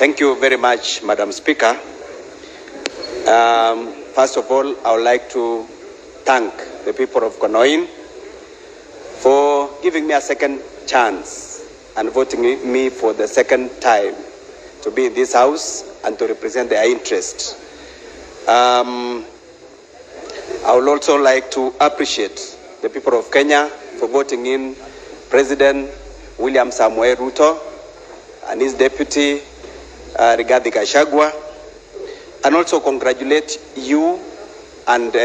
Thank you very much, Madam Speaker. First of all, I would like to thank the people of Konoin for giving me a second chance and voting me for the second time to be in this house and to represent their interest. I would also like to appreciate the people of Kenya for voting in President William Samoei Ruto and his deputy Rigathi Gachagua, and also congratulate you and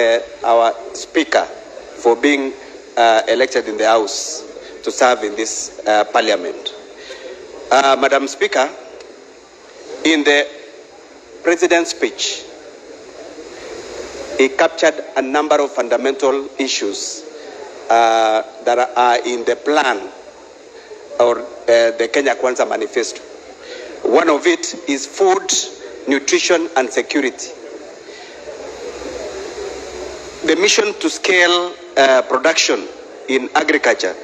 our speaker for being elected in the House to serve in this parliament. Madam Speaker, in the President's speech, he captured a number of fundamental issues that are in the plan or the Kenya Kwanza Manifesto. One of it is food, nutrition, and security. The mission to scale production in agriculture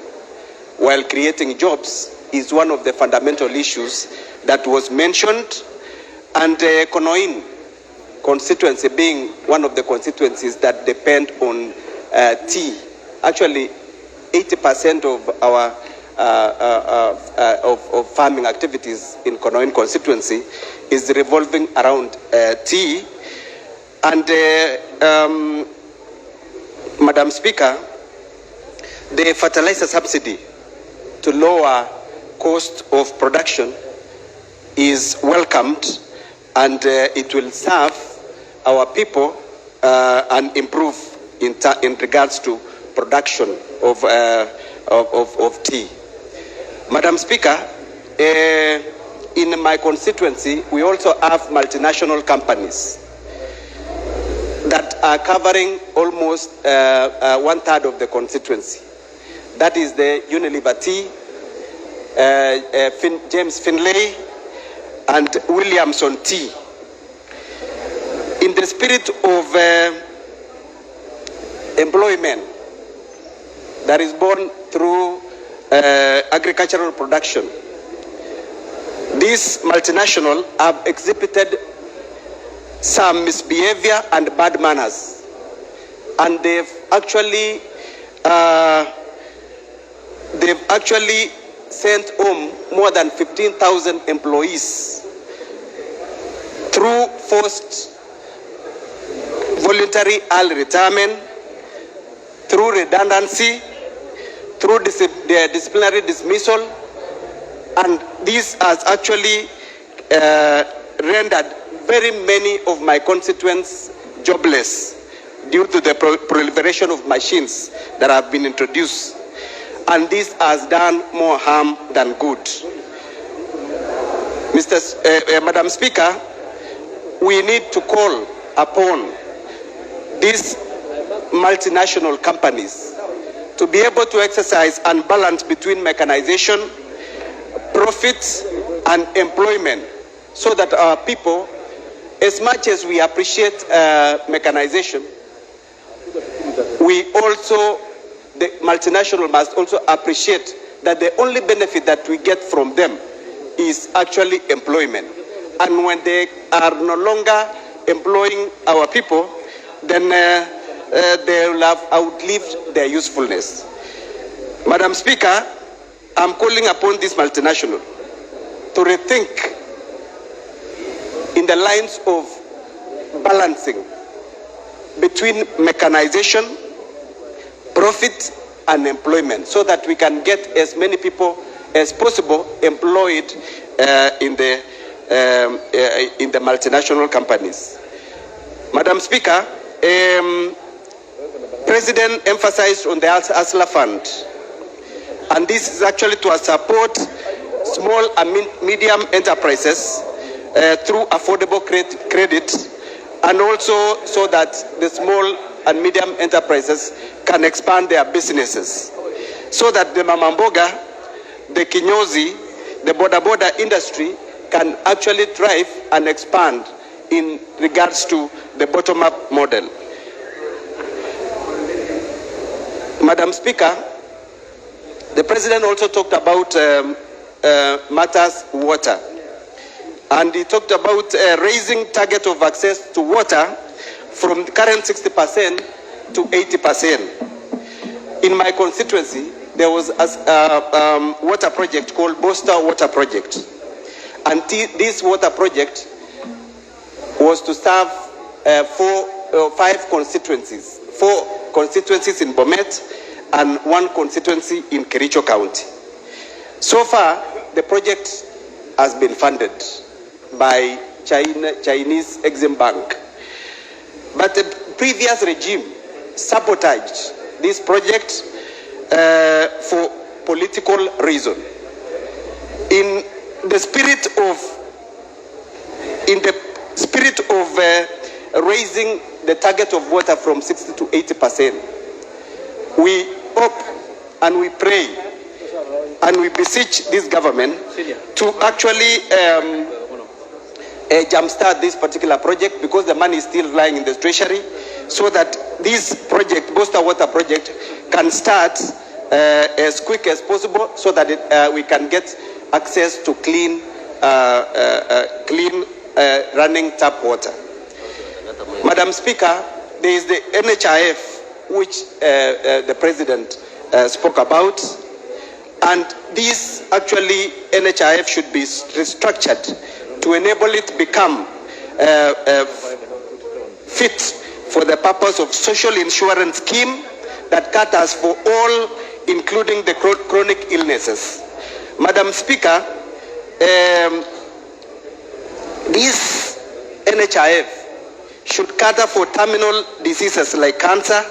while creating jobs is one of the fundamental issues that was mentioned, and Konoin constituency being one of the constituencies that depend on tea. Actually, 80% of our of farming activities in Konoin constituency is revolving around tea. And Madam Speaker, the fertilizer subsidy to lower cost of production is welcomed, and it will serve our people and improve in regards to production of tea. Madam Speaker, in my constituency, we also have multinational companies that are covering almost 1/3 of the constituency. That is the Unilever Tea, James Finlay, and Williamson Tea. In the spirit of employment that is born through agricultural production, these multinationals have exhibited some misbehavior and bad manners, and they've actually sent home more than 15,000 employees through forced voluntary early retirement, through redundancy, through disciplinary dismissal, and this has actually rendered very many of my constituents jobless due to the proliferation of machines that have been introduced, and this has done more harm than good. Madam Speaker, we need to call upon these multinational companies to be able to exercise and balance between mechanization, profits, and employment, so that our people, as much as we appreciate mechanization, the multinational must also appreciate that the only benefit that we get from them is actually employment. And when they are no longer employing our people, then they will have outlived their usefulness. Madam Speaker, I'm calling upon this multinational to rethink in the lines of balancing between mechanization, profit, and employment, so that we can get as many people as possible employed in the multinational companies. Madam Speaker, President emphasized on the Hustler Fund, and this is actually to support small and medium enterprises through affordable credit, and also so that the small and medium enterprises can expand their businesses, so that the Mamamboga, the Kinyozi, the Boda industry can actually thrive and expand in regards to the bottom-up model. Madam Speaker, the President also talked about matters water. And he talked about raising target of access to water from the current 60% to 80%. In my constituency, there was a water project called Boster Water Project. And this water project was to serve 5 constituencies. 4 constituencies in Bomet and 1 constituency in Kericho County. So far, the project has been funded by Chinese Exim Bank. But the previous regime sabotaged this project for political reason. In the spirit of raising the target of water from 60 to 80%, we hope and we pray and we beseech this government to actually jumpstart this particular project, because the money is still lying in the treasury, so that this project, Boster Water Project, can start as quick as possible, so that we can get access to clean running tap water. Madam Speaker, there is the NHIF, which the President spoke about, and this actually NHIF should be restructured to enable it to become fit for the purpose of social insurance scheme that caters for all, including the chronic illnesses. Madam Speaker, this NHIF should cater for terminal diseases like cancer,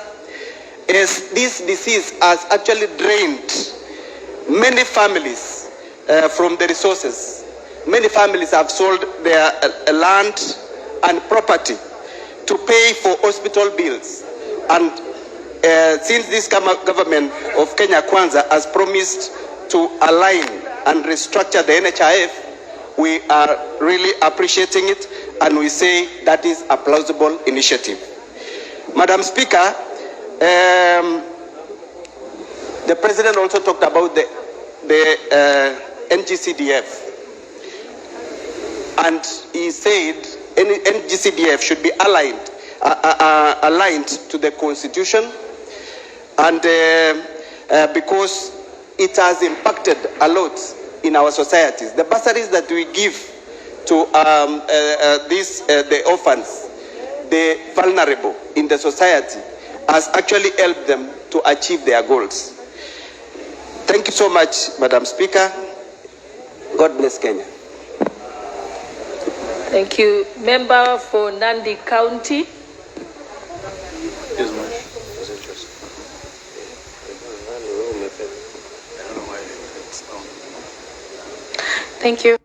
as this disease has actually drained many families from the resources. Many families have sold their land and property to pay for hospital bills. And since this government of Kenya Kwanza has promised to align and restructure the NHIF, we are really appreciating it, and we say that is a plausible initiative. Madam Speaker, the President also talked about the NGCDF. And he said NGCDF should be aligned to the Constitution, and because it has impacted a lot in our societies. The bursaries that we give to the orphans, the vulnerable in the society, has actually helped them to achieve their goals. Thank you so much, Madam Speaker. God bless Kenya. Thank you. Member for Nandi County. Thank you.